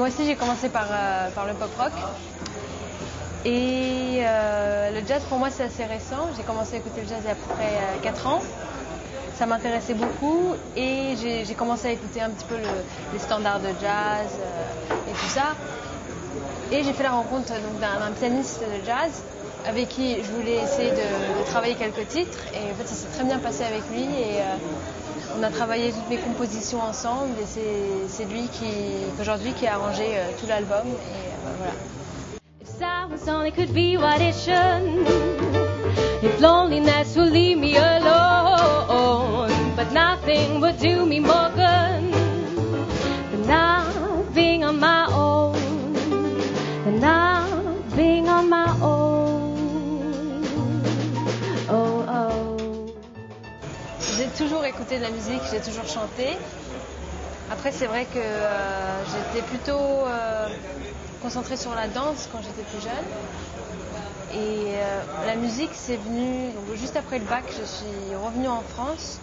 moi aussi j'ai commencé par le pop rock. Et le jazz pour moi c'est assez récent. J'ai commencé à écouter le jazz il y a à peu près 4 ans. Ça m'intéressait beaucoup et j'ai commencé à écouter un petit peu les standards de jazz et tout ça. Et j'ai fait la rencontre d'un pianiste de jazz avec qui je voulais essayer de travailler quelques titres. Et en fait ça s'est très bien passé avec lui et on a travaillé toutes mes compositions ensemble. Et c'est lui qu'aujourd'hui qui a arrangé tout l'album. Et voilà. Silence only could be what it should. If loneliness will leave me alone, but nothing would do me more good than not being on my own, than not being on my own. Oh, oh. J'ai toujours écouté de la musique, j'ai toujours chanté. Après, c'est vrai que j'étais plutôt concentrée sur la danse quand j'étais plus jeune. Et la musique, c'est venu donc, juste après le bac. Je suis revenue en France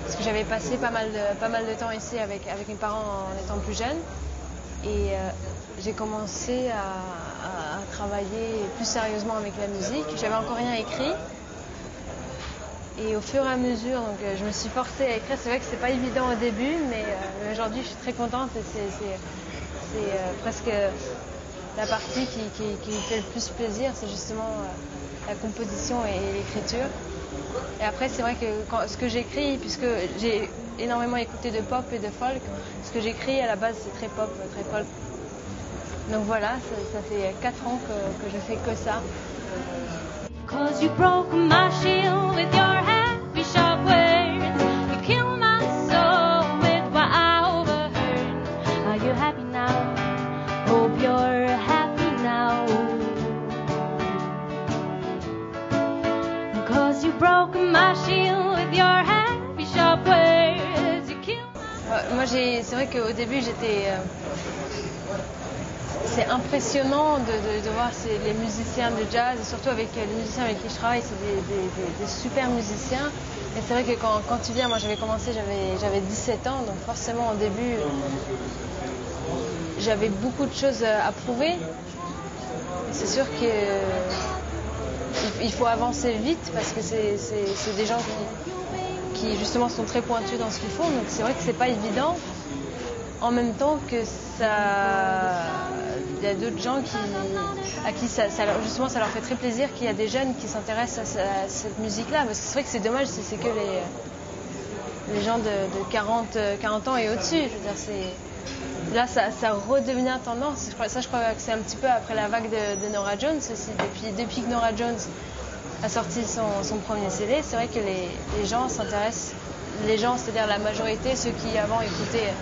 parce que j'avais passé pas mal de temps ici avec mes parents en étant plus jeune. Et j'ai commencé à travailler plus sérieusement avec la musique. J'avais encore rien écrit. Et au fur et à mesure, donc, je me suis forcée à écrire. C'est vrai que c'est pas évident au début, mais aujourd'hui, je suis très contente et c'est presque la partie qui me fait le plus plaisir, c'est justement la composition et l'écriture. Et après, c'est vrai que ce que j'écris, puisque j'ai énormément écouté de pop et de folk, ce que j'écris à la base, c'est très pop, très folk. Donc voilà, ça fait 4 ans que je fais que ça. 'Cause you broke my shield with your happy sharp words. You killed my soul with what I overheard. Are you happy now? Hope you're happy now. 'Cause you broke my shield with your happy sharp words. You killed my... Moi, c'est vrai qu'au début, c'est impressionnant de voir les musiciens de jazz, et surtout avec les musiciens avec qui je travaille, c'est des super musiciens. Et c'est vrai que quand tu viens, moi j'avais commencé, j'avais 17 ans, donc forcément au début, j'avais beaucoup de choses à prouver. Et c'est sûr qu'il faut avancer vite parce que c'est des gens qui justement sont très pointus dans ce qu'ils font, donc c'est vrai que c'est pas évident. En même temps que il y a d'autres gens à qui justement ça leur fait très plaisir qu'il y a des jeunes qui s'intéressent à cette musique-là. Parce que c'est vrai que c'est dommage si c'est que les gens de 40 ans et au-dessus. Je veux dire, là, ça redevient tendance. Je crois que c'est un petit peu après la vague de Norah Jones aussi. Depuis que Norah Jones a sorti son premier CD, c'est vrai que les gens s'intéressent. Les gens, c'est-à-dire la majorité, ceux qui avant écoutaient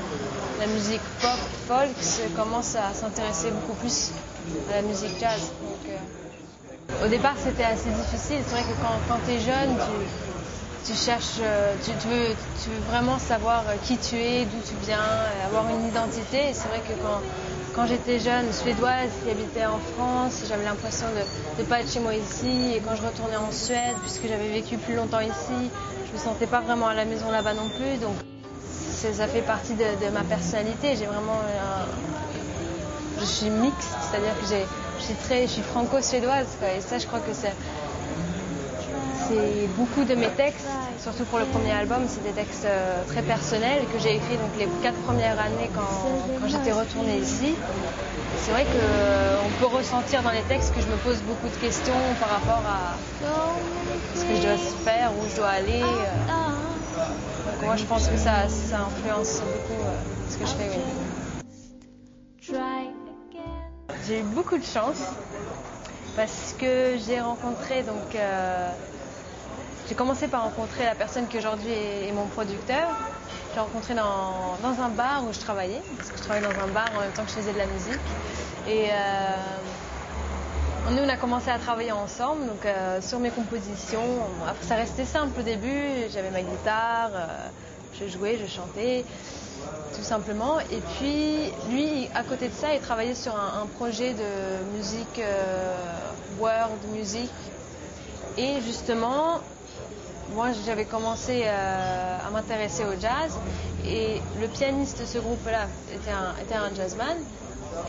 la musique pop, folk, commencent à s'intéresser beaucoup plus à la musique jazz. Donc, au départ, c'était assez difficile. C'est vrai que quand tu es jeune, tu cherches, tu veux vraiment savoir qui tu es, d'où tu viens, avoir une identité. Et c'est vrai que quand j'étais jeune, suédoise, qui habitait en France, j'avais l'impression de ne pas être chez moi ici. Et quand je retournais en Suède, puisque j'avais vécu plus longtemps ici, je me sentais pas vraiment à la maison là-bas non plus. Donc ça fait partie de ma personnalité. J'ai vraiment je suis mixte, c'est-à-dire que je suis franco-suédoise, quoi. Et ça, je crois que c'est beaucoup de mes textes, surtout pour le premier album, c'est des textes très personnels que j'ai écrits donc les 4 premières années quand j'étais retournée ici. Et c'est vrai qu'on peut ressentir dans les textes que je me pose beaucoup de questions par rapport à ce que je dois faire, où je dois aller. Donc moi, je pense que ça influence beaucoup ce que je fais. Oui. J'ai eu beaucoup de chance parce que j'ai rencontré donc. J'ai commencé par rencontrer la personne qui aujourd'hui est mon producteur. Je l'ai rencontré dans un bar où je travaillais, parce que je travaillais dans un bar en même temps que je faisais de la musique. Et nous, on a commencé à travailler ensemble, donc sur mes compositions. Après, ça restait simple au début. J'avais ma guitare, je jouais, je chantais, tout simplement. Et puis, lui, à côté de ça, il travaillait sur un projet de musique, world music. Et justement, moi j'avais commencé à m'intéresser au jazz et le pianiste de ce groupe-là était un jazzman.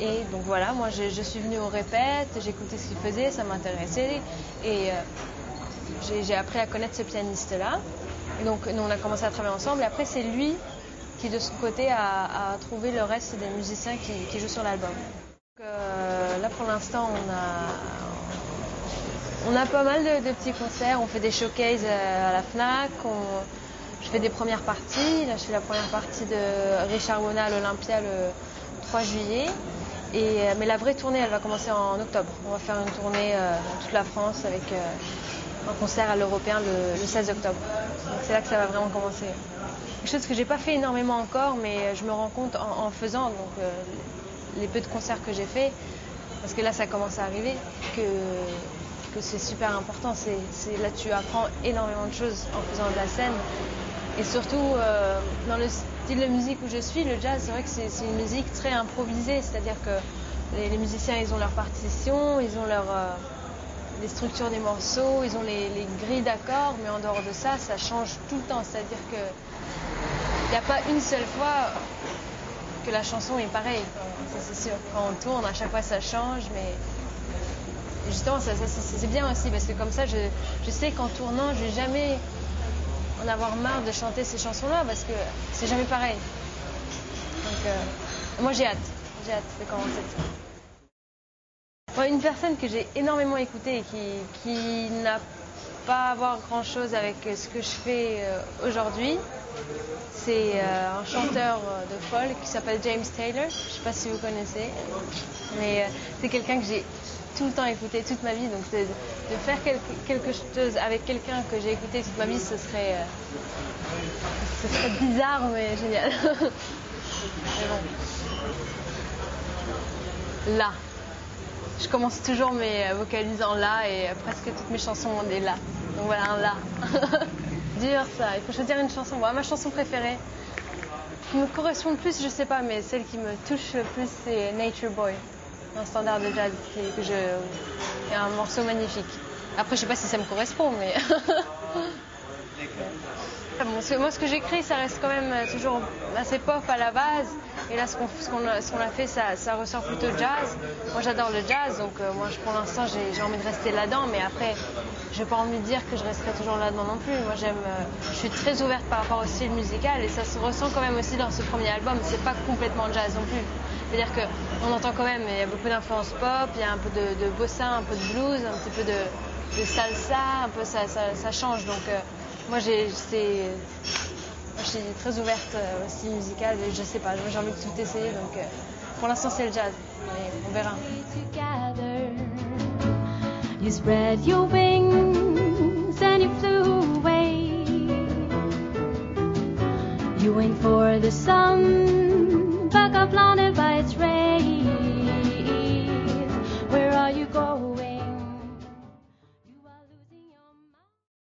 Et donc voilà, moi je suis venue aux répètes, j'écoutais ce qu'il faisait, ça m'intéressait et j'ai appris à connaître ce pianiste-là. Et donc nous on a commencé à travailler ensemble et après c'est lui qui de son côté a trouvé le reste des musiciens qui jouent sur l'album. Là pour l'instant on a pas mal de petits concerts, on fait des showcases à la FNAC, je fais des premières parties, là je fais la première partie de Richard Wona à l'Olympia le 3 juillet. Mais la vraie tournée, elle va commencer en octobre. On va faire une tournée dans toute la France avec un concert à l'Européen le 16 octobre. Donc c'est là que ça va vraiment commencer. Quelque chose que j'ai pas fait énormément encore, mais je me rends compte en faisant donc, les peu de concerts que j'ai fait, parce que là ça commence à arriver, que c'est super important. Là tu apprends énormément de choses en faisant de la scène. Et surtout, dans le style de musique où je suis, le jazz, c'est vrai que c'est une musique très improvisée. C'est-à-dire que les musiciens, ils ont leur partition, ils ont les structures des morceaux, ils ont les grilles d'accords, mais en dehors de ça, ça change tout le temps. C'est-à-dire qu'il n'y a pas une seule fois que la chanson est pareille. Ça, c'est sûr. Quand on tourne, à chaque fois, ça change, mais justement, c'est bien aussi, parce que comme ça, je sais qu'en tournant, je vais jamais en avoir marre de chanter ces chansons-là parce que c'est jamais pareil. Donc, moi j'ai hâte de commencer ça. Bon, une personne que j'ai énormément écoutée et qui n'a pas à voir grand-chose avec ce que je fais aujourd'hui, c'est un chanteur de folk qui s'appelle James Taylor. Je ne sais pas si vous connaissez, mais c'est quelqu'un que j'ai tout le temps écouté toute ma vie, donc de faire quelque chose avec quelqu'un que j'ai écouté toute ma vie, ce serait bizarre mais génial. Mais bon. La. Je commence toujours mes vocalises en la et presque toutes mes chansons ont des la. Donc voilà, un la. Dur ça, il faut choisir une chanson. Bon, ma chanson préférée, qui me correspond le plus, je sais pas, mais celle qui me touche le plus, c'est Nature Boy. Un standard de jazz qui est un morceau magnifique. Après, je sais pas si ça me correspond, mais bon, moi, ce que j'écris, ça reste quand même toujours assez pop à la base. Et là, ce qu'on a fait, ça ressort plutôt jazz. Moi, j'adore le jazz, donc moi, pour l'instant, j'ai envie de rester là-dedans. Mais après, j'ai pas envie de dire que je resterai toujours là-dedans non plus. Moi, je suis très ouverte par rapport au style musical et ça se ressent quand même aussi dans ce premier album. C'est pas complètement jazz non plus. C'est-à-dire qu'on entend quand même, il y a beaucoup d'influences pop, il y a un peu de bossa, un peu de blues, un petit peu de salsa, un peu ça change. Donc moi je suis très ouverte au style musical, et je sais pas, j'ai envie de tout essayer. Donc pour l'instant c'est le jazz, mais on verra. You spread your wings and you flew away. You wait for the sun, back up blinded by its rays. Where are you going?